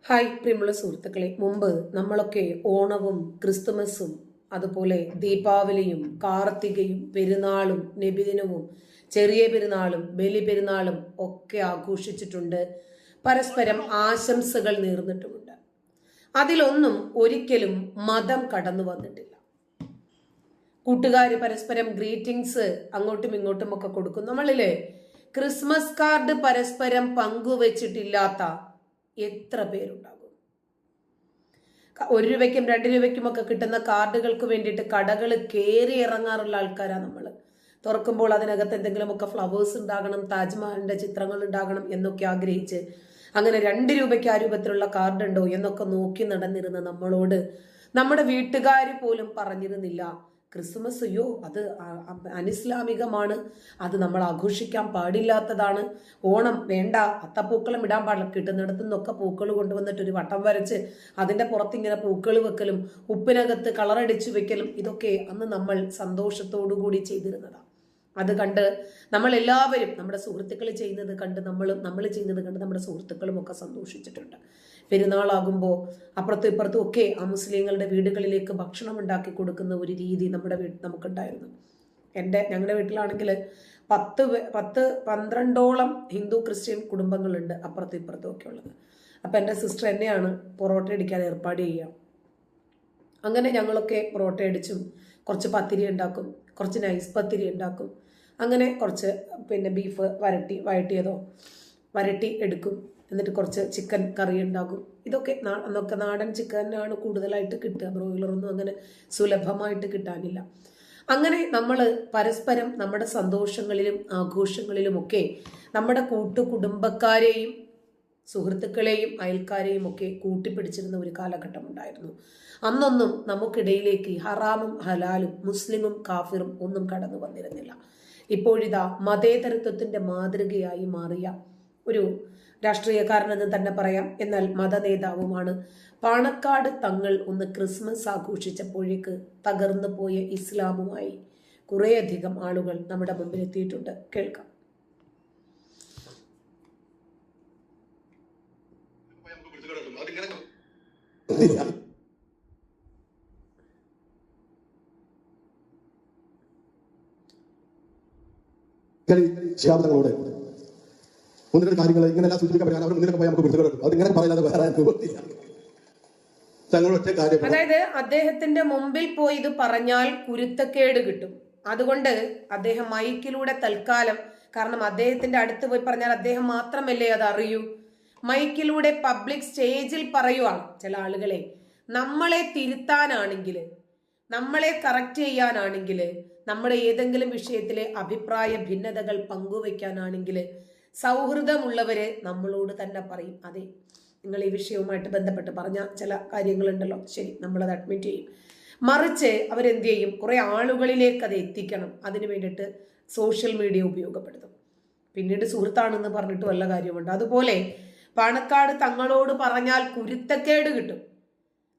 Hi പ്രിയമുള്ള സുഹൃത്തുക്കളെ, മുമ്പ് നമ്മളൊക്കെ ഓണവും ക്രിസ്തുമസും അതുപോലെ ദീപാവലിയും കാർത്തികയും പെരുന്നാളും നബിദിനവും ചെറിയ പെരുന്നാളും ബലി പെരുന്നാളും ഒക്കെ ആഘോഷിച്ചിട്ടുണ്ട്. പരസ്പരം ആശംസകൾ നേർന്നിട്ടുമുണ്ട്. അതിലൊന്നും ഒരിക്കലും മതം കടന്നു വന്നിട്ടില്ല. കൂട്ടുകാര് പരസ്പരം ഗ്രീറ്റിംഗ്സ് അങ്ങോട്ടും ഇങ്ങോട്ടും ഒക്കെ കൊടുക്കും. നമ്മളിലെ ക്രിസ്മസ് കാർഡ് പരസ്പരം പങ്കുവച്ചിട്ടില്ലാത്ത എത്ര പേരുണ്ടാകും? 1 രൂപയ്ക്കും 2 രൂപയ്ക്കും ഒക്കെ കിട്ടുന്ന കാർഡുകൾക്ക് വേണ്ടിയിട്ട് കടകൾ കയറി ഇറങ്ങാറുള്ള ആൾക്കാരാണ് നമ്മൾ. തുറക്കുമ്പോൾ അതിനകത്ത് എന്തെങ്കിലുമൊക്കെ ഫ്ലവേഴ്സ് ഉണ്ടാകണം, താജ്മഹലിന്റെ ചിത്രങ്ങൾ ഉണ്ടാകണം എന്നൊക്കെ ആഗ്രഹിച്ച് അങ്ങനെ 2 രൂപയ്ക്ക് ആ രൂപത്തിലുള്ള കാർഡ് ഉണ്ടോ എന്നൊക്കെ നോക്കി നടന്നിരുന്ന നമ്മളോട് നമ്മുടെ വീട്ടുകാർ പോലും പറഞ്ഞിരുന്നില്ല, ക്രിസ്മസ് അയ്യോ അത് അനിസ്ലാമികമാണ്, അത് നമ്മൾ ആഘോഷിക്കാൻ പാടില്ലാത്തതാണ്, ഓണം വേണ്ട, അത്തപ്പൂക്കളം ഇടാൻ പാടില്ല. കിട്ടുന്നിടത്തു നിന്നൊക്കെ പൂക്കൾ കൊണ്ടുവന്നിട്ട് ഒരു വട്ടം വരച്ച് അതിന്റെ പുറത്തിങ്ങനെ പൂക്കൾ വെക്കലും ഉപ്പിനകത്ത് കളറടിച്ചു വെക്കലും ഇതൊക്കെ അന്ന് നമ്മൾ സന്തോഷത്തോടു കൂടി ചെയ്തിരുന്നതാണ്. അത് കണ്ട് നമ്മൾ എല്ലാവരും നമ്മുടെ സുഹൃത്തുക്കൾ ചെയ്യുന്നത് കണ്ട് നമ്മൾ ചെയ്യുന്നത് കണ്ട് നമ്മുടെ സുഹൃത്തുക്കളും ഒക്കെ സന്തോഷിച്ചിട്ടുണ്ട്. പെരുന്നാളാകുമ്പോൾ അപ്പുറത്തും ഇപ്പുറത്തും ഒക്കെ ആ മുസ്ലിങ്ങളുടെ വീടുകളിലേക്ക് ഭക്ഷണം ഉണ്ടാക്കി കൊടുക്കുന്ന ഒരു രീതി നമുക്കുണ്ടായിരുന്നു. ഞങ്ങളുടെ വീട്ടിലാണെങ്കിൽ 10-12ഓളം ഹിന്ദു ക്രിസ്ത്യൻ കുടുംബങ്ങളുണ്ട് അപ്പുറത്തും ഇപ്പുറത്തും ഒക്കെ ഉള്ളത്. അപ്പം എൻ്റെ സിസ്റ്റർ എന്നെയാണ് പൊറോട്ട അടിക്കാൻ ഏർപ്പാട് ചെയ്യുക. അങ്ങനെ ഞങ്ങളൊക്കെ പൊറോട്ട അടിച്ചും കുറച്ച് പത്തിരി ഉണ്ടാക്കും, കുറച്ച് നൈസ് പത്തിരി ഉണ്ടാക്കും, അങ്ങനെ കുറച്ച് ബീഫ് വഴട്ടിയതോ വരട്ടി എടുക്കും, എന്നിട്ട് കുറച്ച് ചിക്കൻ കറി ഉണ്ടാക്കും. ഇതൊക്കെ അന്നൊക്കെ നാടൻ ചിക്കനാണ് കൂടുതലായിട്ട് കിട്ടുക, ബ്രോയിലറൊന്നും അങ്ങനെ സുലഭമായിട്ട് കിട്ടാനില്ല. അങ്ങനെ നമ്മൾ പരസ്പരം നമ്മുടെ സന്തോഷങ്ങളിലും ആഘോഷങ്ങളിലും ഒക്കെ നമ്മുടെ കുടുംബക്കാരെയും സുഹൃത്തുക്കളെയും അയൽക്കാരെയും ഒക്കെ കൂട്ടിപ്പിടിച്ചിരുന്ന ഒരു കാലഘട്ടം ഉണ്ടായിരുന്നു. അന്നൊന്നും നമുക്കിടയിലേക്ക് ഹറാമും ഹലാലും മുസ്ലിമും കാഫിറും ഒന്നും കടന്നു വന്നിരുന്നില്ല. ഇപ്പോഴിതാ മതേതരത്വത്തിന്റെ മാതൃകയായി മാറിയ ഒരു രാഷ്ട്രീയക്കാരനെന്ന് തന്നെ പറയാം, എന്നാൽ മതനേതാവുമാണ് പാണക്കാട് തങ്ങൾ ഒന്ന് ക്രിസ്മസ് ആഘോഷിച്ചപ്പോഴേക്ക് തകർന്നു പോയ ഇസ്ലാമുമായി കുറേയധികം ആളുകൾ നമ്മുടെ മുമ്പിൽ എത്തിയിട്ടുണ്ട്. കേൾക്കാം. ശാബ്ദങ്ങളോട് 1-2 കാര്യങ്ങൾ ഇങ്ങനെല്ലാം സൂചിപ്പിക്കാൻ പറയാൻ അവർ മുന്നിലൊക്കെ പോയി നമുക്ക് പിടിച്ചു. അതിങ്ങനെ പറയാതെ വേറെ നിവൃത്തിയില്ല. തങ്ങളുടെ കാര്യം, അതായത് അദ്ദേഹത്തിന്റെ മുമ്പിൽ പോയി ഇത് പറഞ്ഞാൽ കുരുത്തക്കേട് കിട്ടും. അതുകൊണ്ട് അദ്ദേഹം മൈക്കിലൂടെ തൽക്കാലം, കാരണം അദ്ദേഹത്തിന്റെ അടുത്ത് പോയി പറഞ്ഞാൽ അദ്ദേഹം മാത്രമല്ലേ അത് അറിയൂ, മൈക്കിലൂടെ പബ്ലിക് സ്റ്റേജിൽ പറയുവാണ്. ചില ആളുകളെ നമ്മളെ തിരുത്താനാണെങ്കിൽ, നമ്മളെ കറക്റ്റ് ചെയ്യാനാണെങ്കിൽ, നമ്മുടെ ഏതെങ്കിലും വിഷയത്തിലെ അഭിപ്രായ ഭിന്നതകൾ പങ്കുവയ്ക്കാനാണെങ്കിൽ സൗഹൃദമുള്ളവര് നമ്മളോട് തന്നെ പറയും, അതെ നിങ്ങൾ ഈ വിഷയവുമായിട്ട് ബന്ധപ്പെട്ട് പറഞ്ഞ ചില കാര്യങ്ങളുണ്ടല്ലോ, ശരി നമ്മളത് അഡ്മിറ്റ് ചെയ്യും. മറിച്ച് അവരെന്ത് ചെയ്യും, കുറെ ആളുകളിലേക്ക് അത് എത്തിക്കണം, അതിന് വേണ്ടിയിട്ട് സോഷ്യൽ മീഡിയ ഉപയോഗപ്പെടുത്തും. പിന്നീട് സുഹൃത്താണെന്ന് പറഞ്ഞിട്ട് വല്ല കാര്യമുണ്ട്. അതുപോലെ പാണക്കാട് തങ്ങളോട് പറഞ്ഞാൽ കുരുത്തക്കേട് കിട്ടും,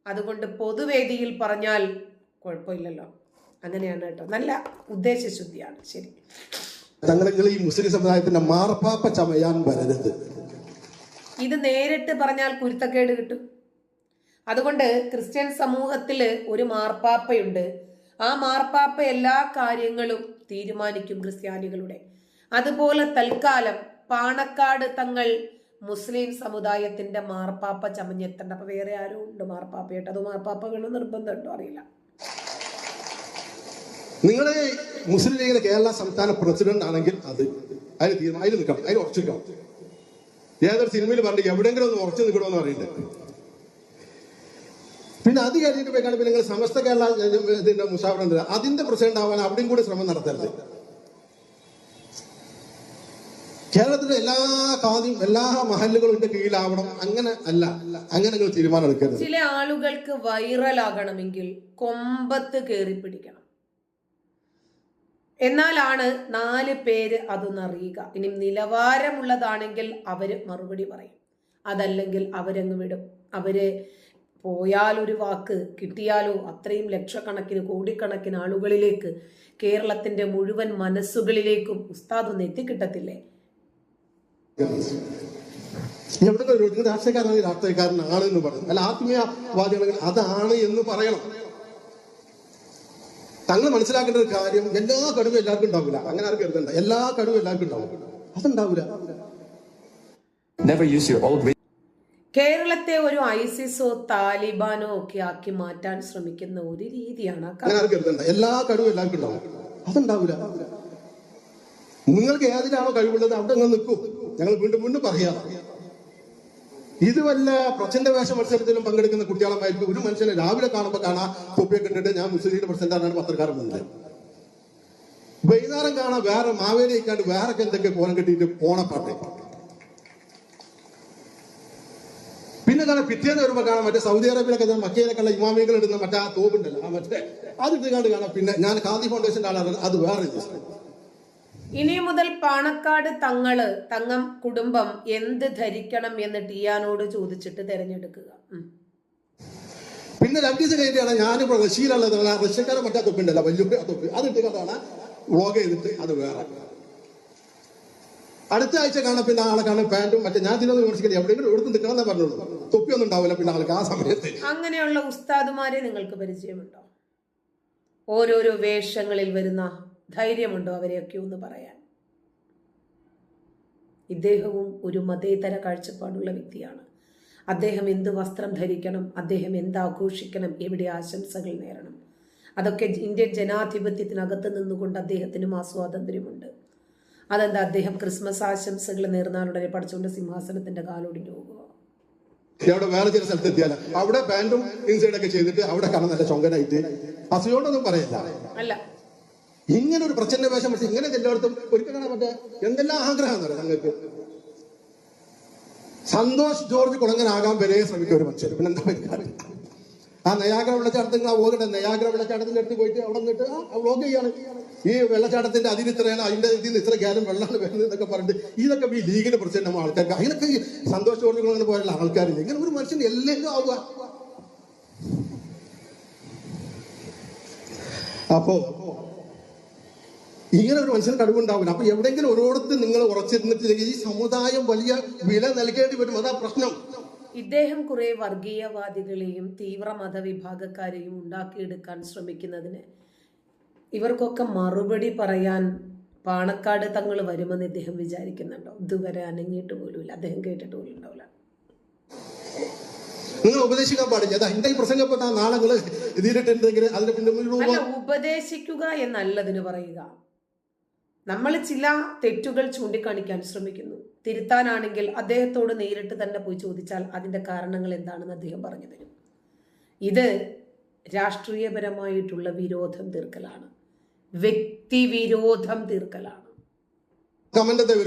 അതുകൊണ്ട് പൊതുവേദിയിൽ പറഞ്ഞാൽ കുഴപ്പമില്ലല്ലോ. അങ്ങനെയാണ് കേട്ടോ, നല്ല ഉദ്ദേശശുദ്ധിയാണ്. ശരി, തങ്ങൾ ഈ മുസ്ലിം സമുദായത്തിന്റെ മാർപ്പാപ്പ ചമയാൻ വരരുത്. ഇത് നേരിട്ട് പറഞ്ഞാൽ കുരുത്തക്കേട് കിട്ടും. അതുകൊണ്ട് ക്രിസ്ത്യൻ സമൂഹത്തില് ഒരു മാർപ്പാപ്പയുണ്ട്. ആ മാർപ്പാപ്പ എല്ലാ കാര്യങ്ങളും തീരുമാനിക്കും ക്രിസ്ത്യാനികളുടെ. അതുപോലെ തൽക്കാലം പാണക്കാട് തങ്ങൾ മുസ്ലിം സമുദായത്തിന്റെ മാർപ്പാപ്പ ചമഞ്ഞെത്തണ്ട. അപ്പൊ വേറെ ആരും ഉണ്ട് മാർപ്പാപ്പയായിട്ട്? അത് മാർപ്പാപ്പ വേണം നിർബന്ധമുണ്ടോ അറിയില്ല. നിങ്ങളെ മുസ്ലിം ലീഗിന്റെ കേരള സംസ്ഥാന പ്രസിഡന്റ് ആണെങ്കിൽ അതിൽ നിൽക്കണം, അതിൽ ഉറച്ചു നിൽക്കണം. ഏതൊരു സിനിമയിൽ പറഞ്ഞു എവിടെയെങ്കിലും ഒന്ന് ഉറച്ചു നിൽക്കണമെന്ന് പറയുന്നുണ്ട്. പിന്നെ അത് കഴിഞ്ഞിട്ട് പോയിക്കാണ് പിന്നെ നിങ്ങൾ സമസ്ത കേരള ഇതിന്റെ മുസാഫർ അതിന്റെ പ്രസിഡന്റ് ആവാൻ അവിടെയും കൂടി ശ്രമം നടത്തരുത്. കേരളത്തിലെ എല്ലാ ഖാദിയും എല്ലാ മഹല്ലുകളുടെ കീഴിലാവണം, അങ്ങനെ അല്ല, അങ്ങനെ തീരുമാനം എടുക്കരുത്. ചില ആളുകൾക്ക് വൈറലാകണമെങ്കിൽ കൊമ്പത്ത് കയറി പിടിക്കണം, എന്നാലാണ് 4 പേര് അതൊന്നറിയുക. ഇനി നിലവാരമുള്ളതാണെങ്കിൽ അവര് മറുപടി പറയും, അതല്ലെങ്കിൽ അവരങ്ങ് വിടും. അവര് പോയാലൊരു വാക്ക് കിട്ടിയാലോ അത്രയും ലക്ഷക്കണക്കിന് കോടിക്കണക്കിന് ആളുകളിലേക്ക്, കേരളത്തിന്റെ മുഴുവൻ മനസ്സുകളിലേക്കും ഉസ്താദ് ഒന്ന് എത്തിക്കിട്ടത്തില്ലേ? എവിടെ നിങ്ങൾ രാഷ്ട്രീയക്കാരനാണ് രാഷ്ട്രീയക്കാരനാണ് എന്ന് പറയും, അല്ല ആത്മീയവാദികൾ അതാണ് എന്ന് പറയണം. തങ്ങൾ മനസ്സിലാക്കേണ്ട ഒരു കാര്യം, എല്ലാ കഴിവും എല്ലാവർക്കും ഉണ്ടാവില്ല. അങ്ങനെ ആർക്കും കരുതണ്ട, എല്ലാ കഴിവും എല്ലാവർക്കും ഉണ്ടാവും, അതുണ്ടാവില്ല. കേരളത്തെ ഒരു ഐസിസോ താലിബാനോ ഒക്കെ ആക്കി മാറ്റാൻ ശ്രമിക്കുന്ന ഒരു രീതിയാണ്. അങ്ങനെ ആർക്കും കരുതണ്ട, എല്ലാ കഴിവും എല്ലാവർക്കും ഉണ്ടാവും, അതുണ്ടാവില്ല. നിങ്ങൾക്ക് ഏതിനാണോ കഴിവുള്ളത് അവിടെ നിങ്ങൾ നിൽക്കും. ഞങ്ങൾ വീണ്ടും വീണ്ടും പറയാം, ഇത് വല്ല പ്രസിഡന്റ് വേഷ മത്സരത്തിലും പങ്കെടുക്കുന്ന കുട്ടികളമായിരിക്കും. ഒരു മനുഷ്യനെ രാവിലെ കാണുമ്പോൾ കാണാം തൊപ്പിയൊക്കെ ഇട്ടിട്ട് ഞാൻ മുസ്ലിം ലീഗ് പ്രസിഡന്റാണ് പത്രക്കാരൻ വന്നത്. വൈകുന്നേരം കാണാൻ വേറെ മാവേലിക്കാണ്ട് വേറെ എന്തൊക്കെ കോലം കെട്ടിയിട്ട് ഓണപ്പാട്ട്. പിന്നെ കാണാൻ പിറ്റേന്ന് വരുമ്പോൾ കാണാൻ മറ്റേ സൗദി അറേബ്യയിലൊക്കെ മക്കയിലൊക്കെയുള്ള ഇമാമികൾ ഇടുന്ന മറ്റേ ആ തോപ്പുണ്ടല്ലോ, ആ മറ്റേ അതിട്ട് കണ്ട് കാണാം. പിന്നെ ഞാൻ ഗാന്ധി ഫൗണ്ടേഷന്റെ ആളാണ്, അത് വേറെ. ഇനി മുതൽ പാണക്കാട് തങ്ങം കുടുംബം എന്ത് ധരിക്കണം എന്ന് ടിയാനോട് ചോദിച്ചിട്ട് തെരഞ്ഞെടുക്കുക. പിന്നെ 2 ദിവസം കഴിഞ്ഞാണ് ഞാനിപ്പോ റഷ്യയിലുള്ളത്, റഷ്യക്കാരെ മറ്റേ തൊപ്പിണ്ടല്ലോ വലിയ തൊപ്പി, അതിട്ട് കണ്ടാണ് വ്ളോഗ് ചെയ്തിട്ട് അത് വേറെ. അടുത്ത ആഴ്ച കാണാൻ പിന്നെ ആളെ കാണാൻ പാന്റും മറ്റേ ഞാൻ തിന്നത് വിമർശിക്കില്ല, എവിടെയെങ്കിലും എടുത്ത് നിൽക്കണമെന്നേ പറഞ്ഞോളൂ. തൊപ്പിയൊന്നും ഉണ്ടാവില്ല പിന്നെ ആൾക്ക് ആ സമയത്ത്. അങ്ങനെയുള്ള ഉസ്താദുമാരെ നിങ്ങൾക്ക് പരിചയമുണ്ടോ? ഓരോരോ വേഷങ്ങളിൽ വരുന്ന ധൈര്യമുണ്ടോ അവരെയൊക്കെ ഒന്ന് പറയാൻ? ഇദ്ദേഹവും ഒരു മതേതര കാഴ്ചപ്പാടുള്ള വ്യക്തിയാണ്. അദ്ദേഹം എന്ത് വസ്ത്രം ധരിക്കണം, അദ്ദേഹം എന്ത് ആഘോഷിക്കണം, എവിടെ ആശംസകൾ നേരണം, അതൊക്കെ ഇന്ത്യൻ ജനാധിപത്യത്തിനകത്ത് നിന്നുകൊണ്ട് അദ്ദേഹത്തിനും ആ സ്വാതന്ത്ര്യമുണ്ട്. അതെന്താ അദ്ദേഹം ക്രിസ്മസ് ആശംസകൾ നേർന്നാലുടനെ പഠിച്ചുകൊണ്ട് സിംഹാസനത്തിന്റെ കാലൊടിഞ്ഞു പോകുക? അവിടെ വേറെ ചില സ്ഥലത്ത് എത്തിയാല അവിടെ പാന്റും ഇൻസൈഡൊക്കെ ചെയ്തിട്ട് അവിടെ കാണാൻ നല്ല ചൊങ്കനായിട്ട് അസുഖോണ്ടൊന്നും പറയില്ല. അല്ല, ഇങ്ങനെ ഒരു പ്രച്ഛന്ന വേഷം പക്ഷെ ഇങ്ങനെ എല്ലായിടത്തും ഒരിക്കൽ കാണാൻ പറ്റേ എന്തെല്ലാം ആഗ്രഹം എന്ന് പറയാം ഞങ്ങൾക്ക്. സന്തോഷ് ജോർജ് കുളങ്ങനാകാൻ വരെ ശ്രമിക്കും ഒരു മനുഷ്യർ. പിന്നെ എന്താ പരിഹാരം? ആ നയാഗ്ര വെള്ളച്ചാട്ടത്തിൽ ആ ഓകട്ടെ, നയാഗ്ര വെള്ളച്ചാട്ടത്തിന്റെ അടുത്ത് പോയിട്ട് അവിടെ നിന്നിട്ട് വ്ലോഗ് ചെയ്യാണ്. ഈ വെള്ളച്ചാട്ടത്തിന്റെ അതിരിത്രയാണ്, അതിന്റെ ഇതിൽ നിന്ന് ഇത്ര കാലം വെള്ളമാണ് വരുന്നത് എന്നൊക്കെ പറഞ്ഞിട്ട് ഇതൊക്കെ ഈ ലീഗിന് പ്രസിഡന്റ് ആൾക്കാർക്ക് അതിനൊക്കെ ഈ സന്തോഷ് ജോർജ് കുളങ്ങനെ പോലുള്ള ആൾക്കാരില്ല. ഇങ്ങനെ ഒരു മനുഷ്യൻ എല്ലാവരും ആവുക. അപ്പോ ഇങ്ങനെ ഒരു മനുഷ്യന് കഴിവുണ്ടാവില്ല. അപ്പൊ എവിടെയെങ്കിലും ഒരിടത്ത് നിങ്ങൾ ഉറച്ചിരുന്നിട്ടില്ലെങ്കിൽ ഈ സമുദായം വലിയ വില നൽകേണ്ടി വരും. അതാ പ്രശ്നം. ഇദ്ദേഹം കുറെ വർഗീയവാദികളെയും തീവ്ര മതവിഭാഗക്കാരെയും ഉണ്ടാക്കിയെടുക്കാൻ ശ്രമിക്കുന്നതിന് ഇവർക്കൊക്കെ മറുപടി പറയാൻ പാണക്കാട് തങ്ങൾ വരുമെന്ന് ഇദ്ദേഹം വിചാരിക്കുന്നുണ്ടോ? ഇതുവരെ അനങ്ങിയിട്ട് പോലുമില്ല, അദ്ദേഹം കേട്ടിട്ട് പോലും ഉണ്ടാവില്ല. നിങ്ങൾ ഉപദേശിക്കാൻ പാടില്ല. അതാ എന്റെ ഈ പ്രസംഗപ്പെട്ട നാളെ നിങ്ങൾ ഇതിലിട്ടുണ്ടെങ്കിൽ അതിന് പിന്നെ ഉപദേശിക്കുക എന്നല്ലതിന് പറയുക. നമ്മൾ ചില തെറ്റുകൾ ചൂണ്ടിക്കാണിക്കാൻ ശ്രമിക്കുന്നു, തിരുത്താനാണെങ്കിൽ അദ്ദേഹത്തോട് നേരിട്ട് തന്നെ പോയി ചോദിച്ചാൽ അതിന്റെ കാരണങ്ങൾ എന്താണെന്ന് അദ്ദേഹം പറഞ്ഞു തരും. ഇത് രാഷ്ട്രീയപരമായിട്ടുള്ള വിരോധം തീർക്കലാണ്, വ്യക്തി വിരോധം തീർക്കലാണ്.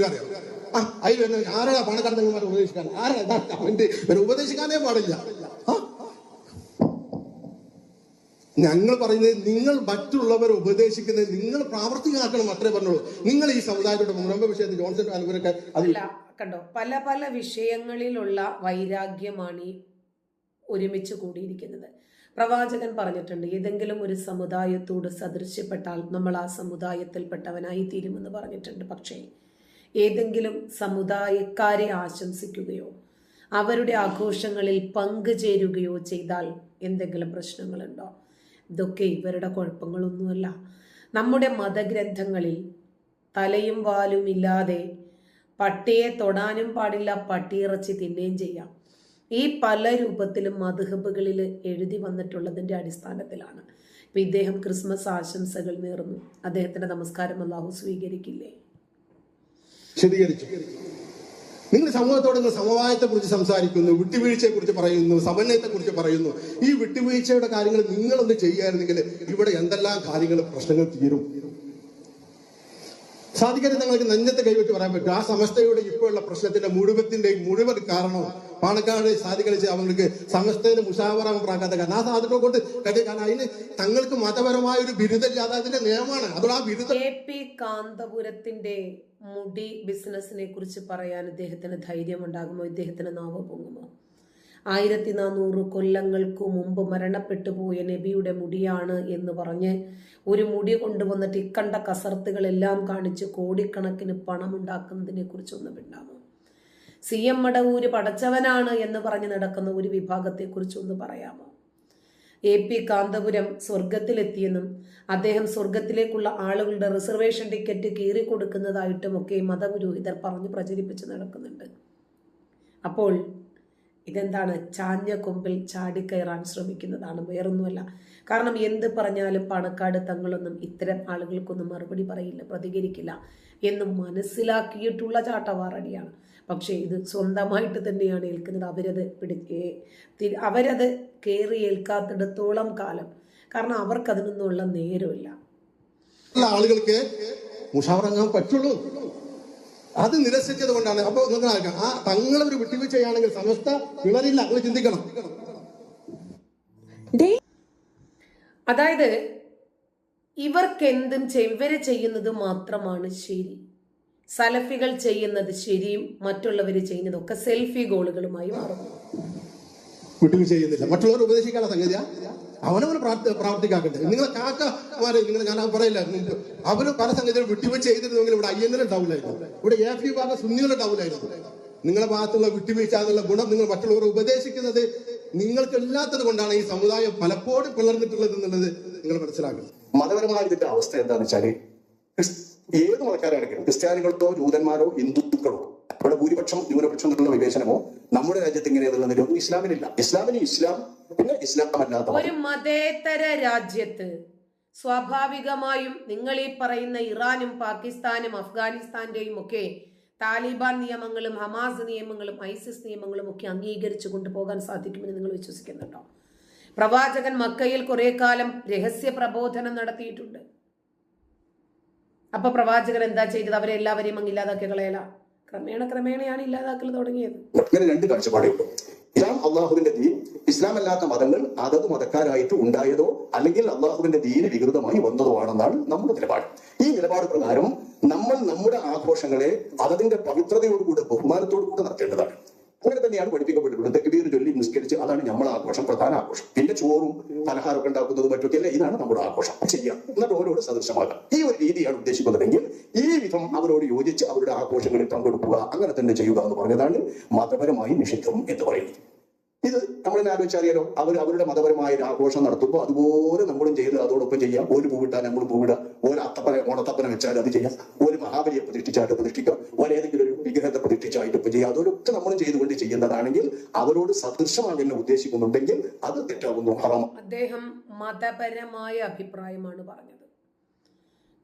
ആരാ പണക്കാരന്മാരെ ഉപദേശിക്കാൻ? ആരാ കമന്റ് ഉപദേശിക്കാനേ പാടില്ല. ഞങ്ങൾ പറയുന്നത് നിങ്ങൾ മറ്റുള്ളവരെ ഉപദേശിക്കുന്നത് നിങ്ങൾ പ്രാവർത്തികമാക്കണം, അത്രേ പറഞ്ഞോളൂ. നിങ്ങൾ ഈ സമുദായത്തോട് മുമ്പ് വിഷയത്തിൽ ജോൺസൺ അവരൊക്കെ അല്ല കണ്ടോ, പല പല വിഷയങ്ങളിലുള്ള വൈരാഗ്യമാണ് ഈ ഒരുമിച്ച് കൂടിയിരിക്കുന്നത്. പ്രവാചകൻ പറഞ്ഞിട്ടുണ്ട്, ഏതെങ്കിലും ഒരു സമുദായത്തോട് സദൃശ്യപ്പെട്ടാൽ നമ്മൾ ആ സമുദായത്തിൽപ്പെട്ടവനായി തീരുമെന്ന് പറഞ്ഞിട്ടുണ്ട്. പക്ഷേ ഏതെങ്കിലും സമുദായക്കാരെ ആശംസിക്കുകയോ അവരുടെ ആഘോഷങ്ങളിൽ പങ്കുചേരുകയോ ചെയ്താൽ എന്തെങ്കിലും പ്രശ്നങ്ങളുണ്ടോ? ഇതൊക്കെ ഇവരുടെ കുഴപ്പങ്ങളൊന്നുമല്ല. നമ്മുടെ മതഗ്രന്ഥങ്ങളിൽ തലയും വാലും ഇല്ലാതെ പട്ടിയെ തൊടാനും പാടില്ല, പട്ടിയിറച്ചി തിന്നുകയും ചെയ്യാം, ഈ പല രൂപത്തിലും മദ്ഹബുകളിൽ എഴുതി വന്നിട്ടുള്ളതിന്റെ അടിസ്ഥാനത്തിലാണ്. ഇപ്പൊ ഇദ്ദേഹം ക്രിസ്മസ് ആശംസകൾ നേർന്നു, അദ്ദേഹത്തിന്റെ നമസ്കാരം അല്ലാഹു സ്വീകരിക്കില്ലേ? ശരികരിച്ചു. നിങ്ങൾ സമൂഹത്തോട് സമവായത്തെ കുറിച്ച് സംസാരിക്കുന്നു, വിട്ടുവീഴ്ചയെ കുറിച്ച് പറയുന്നു, സമന്വയത്തെ കുറിച്ച് പറയുന്നു. ഈ വിട്ടുവീഴ്ചയുടെ കാര്യങ്ങൾ നിങ്ങളൊന്ന് ചെയ്യായിരുന്നെങ്കിൽ ഇവിടെ എന്തെല്ലാം കാര്യങ്ങൾ പ്രശ്നങ്ങൾ തീരും. സാധിക്കരുത് നിങ്ങൾക്ക് നെഞ്ചത്ത് കൈവച്ച് പറയാൻ പറ്റും. ആ സമസ്തയുടെ ഇപ്പോഴുള്ള പ്രശ്നത്തിന്റെ മുഴുവൻ കാരണം പാണക്കാട് സാധികളിച്ച് അവർക്ക് സമസ്തയുടെ മുഷാവറ പ്രാക്കാത്ത കാരണം ആ സാധനം കൊണ്ട് കാരണം അതിന് തങ്ങൾക്ക് മതപരമായ ഒരു ബിരുദമില്ലാതെ അതിന്റെ നിയമമാണ്. അതോടെ ആ ബിരുദം KP കാന്തപുരത്തിന്റെ മുടി ബിസിനസിനെ കുറിച്ച് പറയാൻ ഇദ്ദേഹത്തിന് ധൈര്യമുണ്ടാകുമോ? ഇദ്ദേഹത്തിന് നാവ് പൊങ്ങുമോ? 1400 കൊല്ലങ്ങൾക്ക് മുമ്പ് മരണപ്പെട്ടു പോയ നബിയുടെ മുടിയാണ് എന്ന് പറഞ്ഞ് ഒരു മുടി കൊണ്ടുവന്നിട്ട് ഇക്കണ്ട കസർത്തുകളെല്ലാം കാണിച്ച് കോടിക്കണക്കിന് പണം ഉണ്ടാക്കുന്നതിനെ കുറിച്ചൊന്നും ഉണ്ടാകുമോ? CM മടവൂര് പടച്ചവനാണ് എന്ന് പറഞ്ഞ് നടക്കുന്ന ഒരു വിഭാഗത്തെക്കുറിച്ചൊന്ന് പറയാമോ? AP കാന്തപുരം സ്വർഗത്തിലെത്തിയെന്നും അദ്ദേഹം സ്വർഗത്തിലേക്കുള്ള ആളുകളുടെ റിസർവേഷൻ ടിക്കറ്റ് കീറിക്കൊടുക്കുന്നതായിട്ടുമൊക്കെ മതപുരോഹിതർ പറഞ്ഞ് പ്രചരിപ്പിച്ച് നടക്കുന്നുണ്ട്. അപ്പോൾ ഇതെന്താണ്? ചാഞ്ഞ കൊമ്പിൽ ചാടിക്കയറാൻ ശ്രമിക്കുന്നതാണ്, വേറൊന്നുമല്ല. കാരണം എന്ത് പറഞ്ഞാലും പാണക്കാട് തങ്ങളൊന്നും ഇത്തരം ആളുകൾക്കൊന്നും മറുപടി പറയില്ല, പ്രതികരിക്കില്ല എന്ന് മനസ്സിലാക്കിയിട്ടുള്ള ചാട്ടവാറടിയാണ്. പക്ഷേ ഇത് സ്വന്തമായിട്ട് തന്നെയാണ് ഏൽക്കുന്നത്. അവരത് കയറി ഏൽക്കാത്തിടത്തോളം കാലം. കാരണം അവർക്കതിനൊന്നുള്ള നേരമില്ല. ആളുകൾക്ക് മുഷാവറങ്ങാൻ പറ്റുള്ളൂ. അത് നിരസിച്ചത് കൊണ്ടാണ്. അപ്പൊ നിങ്ങൾക്ക് ആ തങ്ങളൊരു വിട്ടുവീഴ്ചയാണെങ്കിൽ സമസ്ത പിളരില്ല. നിങ്ങൾ ചിന്തിക്കണം. അതായത് ഇവർക്കെന്തും ഇവര് ചെയ്യുന്നത് മാത്രമാണ് ശരി. സലഫികൾ ചെയ്യുന്നത് ശരിയും മറ്റുള്ളവർ ചെയ്യുന്നതൊക്കെ സെൽഫി ഗോളുകളുമായി മാറുന്നു. വിട്ടുവീഴ്ച ചെയ്യുന്നില്ല. മറ്റുള്ളവർ ഉപദേശിക്കാനുള്ള സംഗതിയാ. അവനവന് പ്രാവർത്തിക്കാക്കട്ടെ. നിങ്ങളെ കാക്കമാരെ ഞാൻ പറയില്ല, അവര് പല സംഗതികൾ വിട്ടുവീഴ്ച ചെയ്തിരുന്നെങ്കിൽ ഇവിടെ INL ഉണ്ടാവില്ലായിരുന്നു, ഇവിടെ AFP ഭാഗം സുന്നികൾ ഉണ്ടാവില്ലായിരുന്നു. നിങ്ങളുടെ ഭാഗത്തുള്ള വിട്ടുവീഴ്ച എന്നുള്ള ഗുണം നിങ്ങൾ മറ്റുള്ളവരെ ഉപദേശിക്കുന്നത് നിങ്ങൾക്ക് ഇല്ലാത്തത് കൊണ്ടാണ് ഈ സമുദായം പലപ്പോഴും പിളർന്നിട്ടുള്ളത് എന്നുള്ളത് നിങ്ങൾ മനസ്സിലാക്കണം. മതപരമായ ഇതിന്റെ അവസ്ഥ എന്താണെന്ന് വെച്ചാല് ഏത് മതക്കാരാണെങ്കിലും ക്രിസ്ത്യാനികളോ ജൂതന്മാരോ ഹിന്ദുക്കളോ ഇവിടെ ഭൂരിപക്ഷം ന്യൂനപക്ഷം എന്നുള്ള വിവേചനമോ നമ്മുടെ രാജ്യത്ത് ഇങ്ങനെയൊന്നും ഇസ്ലാമിനില്ല. ഇസ്ലാമിന് ഇസ്ലാം, പിന്നെ ഇസ്ലാം അല്ലാത്ത ഒരു മതേതര രാജ്യത്ത് സ്വാഭാവികമായും നിങ്ങൾ ഈ പറയുന്ന ഇറാനും പാകിസ്ഥാനും അഫ്ഗാനിസ്ഥാന്റെയും ഒക്കെ താലിബാൻ നിയമങ്ങളും ഹമാസ് നിയമങ്ങളും ISIS നിയമങ്ങളും ഒക്കെ അംഗീകരിച്ചു കൊണ്ടുപോകാൻ സാധിക്കുമെന്ന് നിങ്ങൾ വിശ്വസിക്കുന്നുണ്ടോ? പ്രവാചകൻ മക്കയിൽ കുറെ കാലം രഹസ്യ പ്രബോധനം നടത്തിയിട്ടുണ്ട്. അപ്പൊ പ്രവാചകൻ എന്താ ചെയ്തത്? അവരെല്ലാവരെയും അങ്ങ് ഇല്ലാതാക്കി കളയല. ക്രമേണയാണ് ഇല്ലാതാക്കൽ തുടങ്ങിയത്. അങ്ങനെ രണ്ട് കാഴ്ചപ്പാടേ ഉള്ളൂ. ഇസ്ലാം അള്ളാഹുവിന്റെ ദീൻ, ഇസ്ലാം അല്ലാത്ത മതങ്ങൾ അതത് മതക്കാരായിട്ട് ഉണ്ടായതോ അല്ലെങ്കിൽ അള്ളാഹുവിന്റെ ദീന് വികൃതമായി വന്നതോ ആണെന്നാണ് നമ്മുടെ നിലപാട്. ഈ നിലപാട് പ്രകാരം നമ്മൾ നമ്മുടെ ആഘോഷങ്ങളെ അതതിന്റെ പവിത്രതയോടുകൂടെ ബഹുമാനത്തോടുകൂടെ നടത്തേണ്ടതാണ്. അങ്ങനെ തന്നെയാണ് പഠിപ്പിക്കപ്പെട്ടിട്ടുള്ളത്. തക്ബീർ ചൊല്ലി നിസ്കരിച്ച് അതാണ് നമ്മളെ ആഘോഷം, പ്രധാന ആഘോഷം. പിന്നെ ചോറും പലഹാരമൊക്കെ ഉണ്ടാക്കുന്നതും മറ്റൊക്കെയല്ല, ഇതാണ് നമ്മുടെ ആഘോഷം. ചെയ്യാം, എന്നിട്ട് ഓരോട് സദൃശമാകാം. ഈ ഒരു രീതിയാണ് ഉദ്ദേശിക്കുന്നതെങ്കിൽ ഈ വിധം അവരോട് യോജിച്ച് അവരുടെ ആഘോഷങ്ങളിൽ പങ്കെടുക്കുക, അങ്ങനെ തന്നെ ചെയ്യുക എന്ന് പറഞ്ഞതാണ് മതപരമായി നിഷിദ്ധം എന്ന് പറയുന്നത്. ഇത് നമ്മളെന്നെ ആലോചിച്ചറിയാലോ. അവരുടെ മതപരമായ ഒരു ആഘോഷം നടത്തുമ്പോൾ അതുപോലെ നമ്മളും ചെയ്ത് അതോടൊപ്പം ചെയ്യാം. ഒരു പൂവിട്ടാൽ നമ്മളും പൂവിടുക, ഒരു ഓണത്തപ്പന വെച്ചാൽ അത് ചെയ്യാം, ഒരു മഹാബലിയെ പ്രതിഷ്ഠിച്ചായിട്ട് പ്രതിഷ്ഠിക്കാം, ഏതെങ്കിലും ഒരു വിഗ്രഹത്തെ പ്രതിഷ്ഠിച്ചായിട്ട് ഇപ്പം ചെയ്യാം. അതൊക്കെ നമ്മളും ചെയ്തുകൊണ്ട് ചെയ്യുന്നതാണെങ്കിൽ അവരോട് സദൃശമാകെന്നെ ഉദ്ദേശിക്കുന്നുണ്ടെങ്കിൽ അത് തെറ്റാകുന്നു, ഹറാം. അദ്ദേഹം മതപരമായ അഭിപ്രായമാണ് പറഞ്ഞത്.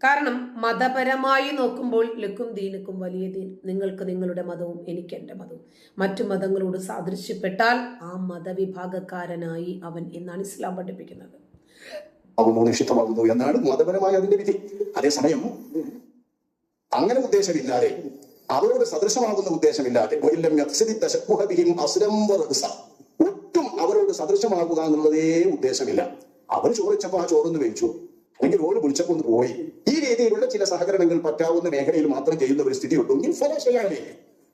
കാരണം മതപരമായി നോക്കുമ്പോൾ ലക്കും ദീനുക്കും വലിയ ദീൻ, നിങ്ങൾക്ക് നിങ്ങളുടെ മതവും എനിക്ക് എൻ്റെ മതവും, മറ്റു മതങ്ങളോട് സാദൃശ്യപ്പെട്ടാൽ ആ മതവിഭാഗക്കാരനായി അവൻ എന്നാണ് ഇസ്ലാം പഠിപ്പിക്കുന്നത്. നിഷിദ്ധമാകുന്നു എന്നാണ് മതപരമായ അതിന്റെ വിധി. അതേസമയം അങ്ങനെ ഉദ്ദേശമില്ലാതെ, അവരോട് സദൃശമാകുന്ന ഉദ്ദേശമില്ലാതെ, ഒട്ടും അവരോട് സദൃശമാകുക എന്നുള്ളതേ ഉദ്ദേശമില്ല. അവർ ചോദിച്ചപ്പോ ആ ചോറൊന്ന് കഴിച്ചു, അല്ലെങ്കിൽ ഓട് വിളിച്ചപ്പോ ഒന്ന് പോയി, ഈ രീതിയിലുള്ള ചില സഹകരണങ്ങൾ പറ്റാവുന്ന മേഖലയിൽ മാത്രം ചെയ്യുന്ന ഒരു സ്ഥിതി ഉണ്ടെങ്കിൽ ഫലശയാലേ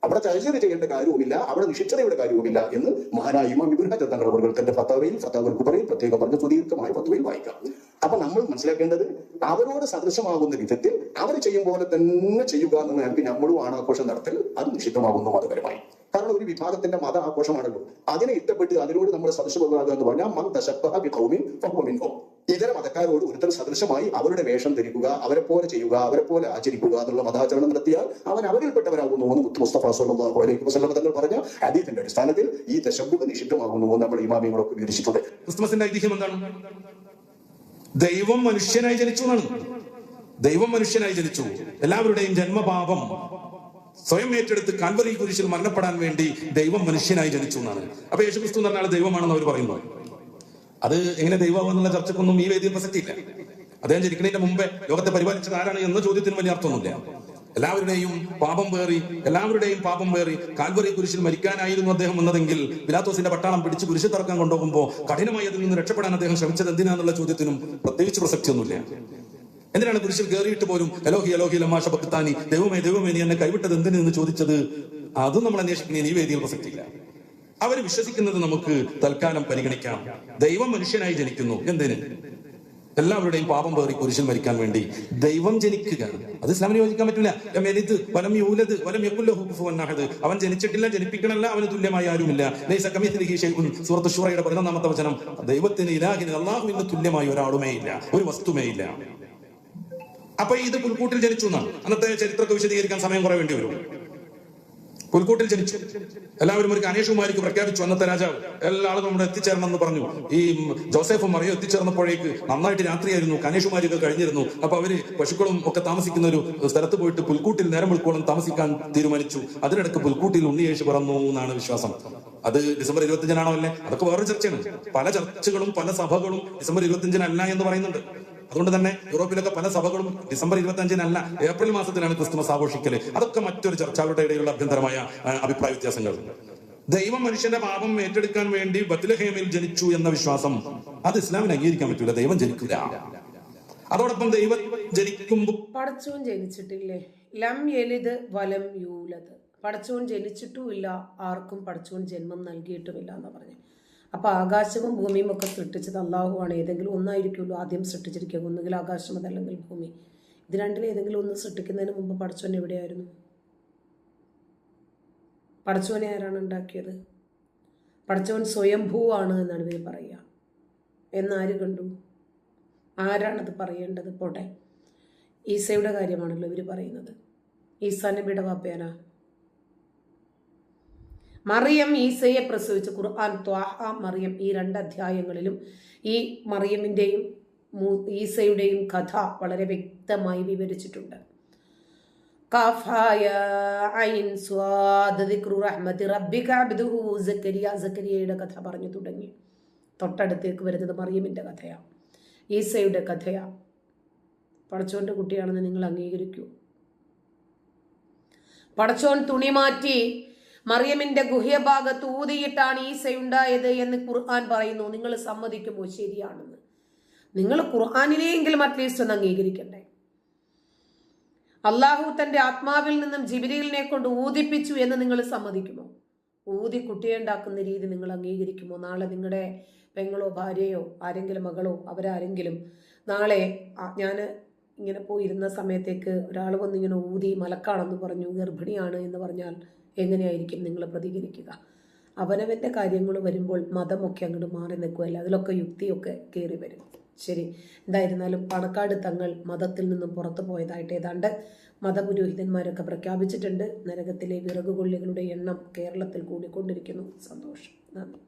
അവിടെ തയ്യാറി ചെയ്യേണ്ട കാര്യവുമില്ല, അവിടെ നിഷിദ്ധതയുടെ കാര്യവുമില്ല എന്ന് മഹാനായ ഇമാം ഇബ്നു ഹജർ തങ്ങളുടെ തന്റെ ഫത്താവയിൽ കുബറയിൽ പ്രത്യേകം പറഞ്ഞ സുദീർഘമായ ഫത്വയിൽ വായിക്കാം. അപ്പൊ നമ്മൾ മനസ്സിലാക്കേണ്ടത് അവരോട് സദൃശമാകുന്ന വിധത്തിൽ അവർ ചെയ്യും പോലെ തന്നെ ചെയ്യുക എന്നുള്ള ഞങ്ങൾക്ക് നമ്മളും ആണാഘോഷം നടത്തൽ അത് നിഷിദ്ധമാകുന്നു മതപരമായി. കാരണം ഒരു വിഭാഗത്തിന്റെ മത ആഘോഷമാണല്ലോ, അതിനെ ഇഷ്ടപ്പെട്ട് അതിനോട് നമ്മൾ സദൃശമാകുക എന്ന് പറഞ്ഞാൽ മൻ തശബ്ബഹ ബിഖൗമിൻ ഫഹുവ മിൻഹും, ഇതര മതക്കാരോട് ഒരുത്തർ സദൃശമായി അവരുടെ വേഷം ധരിക്കുക, അവരെ പോലെ ചെയ്യുക, അവരെ പോലെ ആചരിക്കുക എന്നുള്ള മതാചരണം നടത്തിയാൽ അവൻ അവരിൽപ്പെട്ടവരാകുന്നു എന്ന് മുസ്തഫ സ്വല്ലല്ലാഹു അലൈഹി വസല്ലം തങ്ങൾ പറഞ്ഞ ഹദീസിന്റെ അടിസ്ഥാനത്തിൽ ഈ തശബ്ബുഹ് നിഷിദ്ധമാകുന്നു എന്ന് നമ്മൾ ഇമാമികളൊക്കെ വിവരിച്ചിട്ടുണ്ട്. ക്രിസ്തുമസിന്റെ ഐതിഹ്യം എന്താണ്? ദൈവം മനുഷ്യനായി ജനിച്ചു എന്നാണ്. ദൈവം മനുഷ്യനായി ജനിച്ചു, എല്ലാവരുടെയും ജന്മപാപം സ്വയം ഏറ്റെടുത്ത് കാൽവരി കുരിശിൽ മരണപ്പെടാൻ വേണ്ടി ദൈവം മനുഷ്യനായി ജനിച്ചു എന്നാണ്. അപ്പൊ യേശുക്രിസ്തു എന്ന് പറഞ്ഞാൽ ദൈവമാണെന്ന് അവർ പറയുന്നു. അത് എങ്ങനെ ദൈവം എന്നുള്ള ചർച്ചക്കൊന്നും ഈ വേദിയിൽ പ്രസക്തിയില്ല. അദ്ദേഹം ജനിക്കുന്നതിന്റെ മുമ്പേ ലോകത്തെ പരിപാലിച്ചത് ആരാണ് എന്ന ചോദ്യത്തിന് വലിയ അർത്ഥമൊന്നുമില്ല. എല്ലാവരുടെയും പാപം പേറി കാൽവരി കുരിശിൽ മരിക്കാനായിരുന്നു അദ്ദേഹം വന്നതെങ്കിൽ പിലാത്തോസിന്റെ പട്ടാളം പിടിച്ച് കുരിശ് തറക്കാൻ കൊണ്ടുപോകുമ്പോൾ കഠിനമായി അതിൽ നിന്ന് രക്ഷപ്പെടാൻ അദ്ദേഹം ശ്രമിച്ചത് എന്തിനാന്നുള്ള ചോദ്യത്തിനും പ്രത്യേകിച്ച് പ്രസക്തിയൊന്നുമില്ല. എന്തിനാണ് കുരിശിൽ കയറിയിട്ട് പോലും എലോഹി ലമാ ശബക്താനി, ദൈവമേ നീ എന്നെ കൈവിട്ടത് എന്തിന് എന്ന് ചോദിച്ചത്? അതും നമ്മൾ അന്വേഷിക്കുന്ന ഈ വേദിയിൽ പ്രസക്തിയില്ല. അവർ വിശ്വസിക്കുന്നത് നമുക്ക് തൽക്കാലം പരിഗണിക്കാം. ദൈവം മനുഷ്യനായി ജനിക്കുന്നു, എന്തിന്? എല്ലാവരുടെയും പാപം പേറി കുരിശിൽ മരിക്കാൻ വേണ്ടി ദൈവം ജനിക്കുകയാണ്. അത് ഇസ്ലാമിന് യോജിക്കാൻ പറ്റില്ല. വലം യൂലദ് വലം യകുൽ ലഹു കുഫുവൻ അഹദ്. അവൻ ജനിച്ചിട്ടില്ല, ജനിപ്പിക്കണമല്ല, അവന് തുല്യമായി ആരുമില്ല. ലൈസ കമിസ്ലിഹി ഷൈഉൻ. സൂറത്ത് ശൂറയുടെ 11-ാമത്തെ വചനം. ദൈവത്തിന് ഇലാഹിന് അല്ലാഹുവിന് തുല്യമായി ഒരാളുമേ ഇല്ല, ഒരു വസ്തുമേ ഇല്ല. അപ്പൊ ഇത് പുൽക്കൂട്ടിൽ ജനിച്ചു എന്നാണ്. അന്നത്തെ ചരിത്രത്തെ വിശദീകരിക്കാൻ സമയം കുറെ വേണ്ടി വരും. പുൽക്കൂട്ടിൽ ജനിച്ചു. എല്ലാവരും ഒരു കനേഷുമാരിക്ക് പ്രഖ്യാപിച്ചു. അന്നത്തെ രാജാവ് എല്ലാ ആളും നമ്മുടെ എത്തിച്ചേരണം എന്ന് പറഞ്ഞു. ഈ ജോസഫും മറിയോ എത്തിച്ചേർന്നപ്പോഴേക്ക് നന്നായിട്ട് രാത്രിയായിരുന്നു, കനേഷുമാരിയൊക്കെ കഴിഞ്ഞിരുന്നു. അപ്പൊ അവര് പശുക്കളും ഒക്കെ താമസിക്കുന്ന ഒരു സ്ഥലത്ത് പോയിട്ട് പുൽക്കൂട്ടിൽ നേരം വെളുക്കോളം താമസിക്കാൻ തീരുമാനിച്ചു. അതിനിടക്ക് പുൽക്കൂട്ടിൽ ഉണ്ണിയേശു പിറന്നു എന്നാണ് വിശ്വാസം. അത് ഡിസംബർ 25-നാണോ അല്ലേ? അതൊക്കെ വേറൊരു ചർച്ചയാണ്. പല ചർച്ചകളും പല സഭകളും ഡിസംബർ 25-നല്ല എന്ന് പറയുന്നുണ്ട്. അതുകൊണ്ട് തന്നെ യൂറോപ്പിലൊക്കെ പല സഭകളും ഡിസംബർ 25-നല്ല, ഏപ്രിൽ മാസത്തിലാണ് ക്രിസ്തുമസ് ആഘോഷിക്കല്. അതൊക്കെ മറ്റൊരു ചർച്ച, അവരുടെ ഇടയിലുള്ള അഭ്യന്തരമായ അഭിപ്രായ വ്യത്യാസങ്ങൾ. ദൈവം മനുഷ്യന്റെ പാപം ഏറ്റെടുക്കാൻ വേണ്ടി ബത്ലഹേമിൽ ജനിച്ചു എന്ന വിശ്വാസം അത് ഇസ്ലാമിന് അംഗീകരിക്കാൻ പറ്റൂല. ദൈവം ജനിക്കൂല. അതോടൊപ്പം ദൈവം ജനിക്കുമ്പോൾ പടച്ചോൻ ജനിച്ചിട്ടില്ലേ? ലം യലിദ് വലം യൂലദ്. പടച്ചോൻ ജനിച്ചിട്ടുമില്ല, ആർക്കും പടച്ചോൻ ജന്മം നൽകിയിട്ടുമില്ല എന്ന് പറഞ്ഞു. അപ്പൊ ആകാശവും ഭൂമിയും ഒക്കെ സൃഷ്ടിച്ചത് അള്ളാഹുവാണ്. ഏതെങ്കിലും ഒന്നായിരിക്കുമല്ലോ ആദ്യം സൃഷ്ടിച്ചിരിക്കുക. ഒന്നുകിൽ ആകാശം, അതല്ലെങ്കിൽ ഭൂമി. ഇത് രണ്ടിലും ഏതെങ്കിലും ഒന്ന് സൃഷ്ടിക്കുന്നതിന് മുമ്പ് പടച്ചോൻ എവിടെയായിരുന്നു? പടച്ചോനെ ആരാണ് ഉണ്ടാക്കിയത്? പടച്ചോൻ സ്വയംഭൂവാണ് എന്നാണ് ഇവർ പറയുക. എന്നാര് കണ്ടു? ആരാണത് പറയേണ്ടത്? പോട്ടെ, ഈസയുടെ കാര്യമാണല്ലോ ഇവർ പറയുന്നത്. ഈസാ നബിയുടെ വാപ്പയാനാ? മറിയം ഈസയെ പ്രസവിച്ച് ഖുർആൻ ത്വാഹ മറിയം ഈ 2 അധ്യായങ്ങളിലും ഈ മറിയമിൻ്റെയും ഈസയുടെയും കഥ വളരെ വ്യക്തമായി വിവരിച്ചിട്ടുണ്ട്. സക്കരിയയുടെ കഥ പറഞ്ഞു തുടങ്ങി. തൊട്ടടുത്തേക്ക് വരുന്നത് മറിയമിൻ്റെ കഥയാണ്, ഈസയുടെ കഥയാണ്. പടച്ചോന്റെ കുട്ടിയാണെന്ന് നിങ്ങൾ അംഗീകരിക്കൂ? പടച്ചോൻ തുണി മാറ്റി മറിയമിന്റെ ഗുഹ്യഭാഗത്ത് ഊതിയിട്ടാണ് ഈസയുണ്ടായത് എന്ന് ഖുർആൻ പറയുന്നു. നിങ്ങൾ സമ്മതിക്കുമോ ശരിയാണെന്ന്? നിങ്ങൾ ഖുർആനിനെയെങ്കിലും അറ്റ്ലീസ്റ്റ് ഒന്ന് അംഗീകരിക്കണ്ടേ? അള്ളാഹു തന്റെ ആത്മാവിൽ നിന്നും ജിബ്രീലിനെ കൊണ്ട് ഊതിപ്പിച്ചു എന്ന് നിങ്ങൾ സമ്മതിക്കുമോ? ഊതി കുട്ടിയെ ഉണ്ടാക്കുന്ന രീതി നിങ്ങൾ അംഗീകരിക്കുമോ? നാളെ നിങ്ങളുടെ പെങ്ങളോ ഭാര്യയോ ആരെങ്കിലും മകളോ അവരാരെങ്കിലും നാളെ ഞാൻ ഇങ്ങനെ പോയിരുന്ന സമയത്തേക്ക് ഒരാൾ വന്നിങ്ങനെ ഊതി മലക്കാണെന്ന് പറഞ്ഞു, ഗർഭിണിയാണ് എന്ന് പറഞ്ഞാൽ എങ്ങനെയായിരിക്കും നിങ്ങൾ പ്രതികരിക്കുക? അവനവൻ്റെ കാര്യങ്ങൾ വരുമ്പോൾ മതമൊക്കെ അങ്ങോട്ട് മാറി നിൽക്കുമല്ല, അതിലൊക്കെ യുക്തിയൊക്കെ കയറി വരും. ശരി, എന്തായിരുന്നാലും പാണക്കാട് തങ്ങൾ മതത്തിൽ നിന്നും പുറത്തു പോയതായിട്ട് ഏതാണ്ട് മതപുരോഹിതന്മാരൊക്കെ പ്രഖ്യാപിച്ചിട്ടുണ്ട്. നരകത്തിലെ വിറകുകൊള്ളികളുടെ എണ്ണം കേരളത്തിൽ കൂടിക്കൊണ്ടിരിക്കുന്നു. സന്തോഷം. നന്ദി.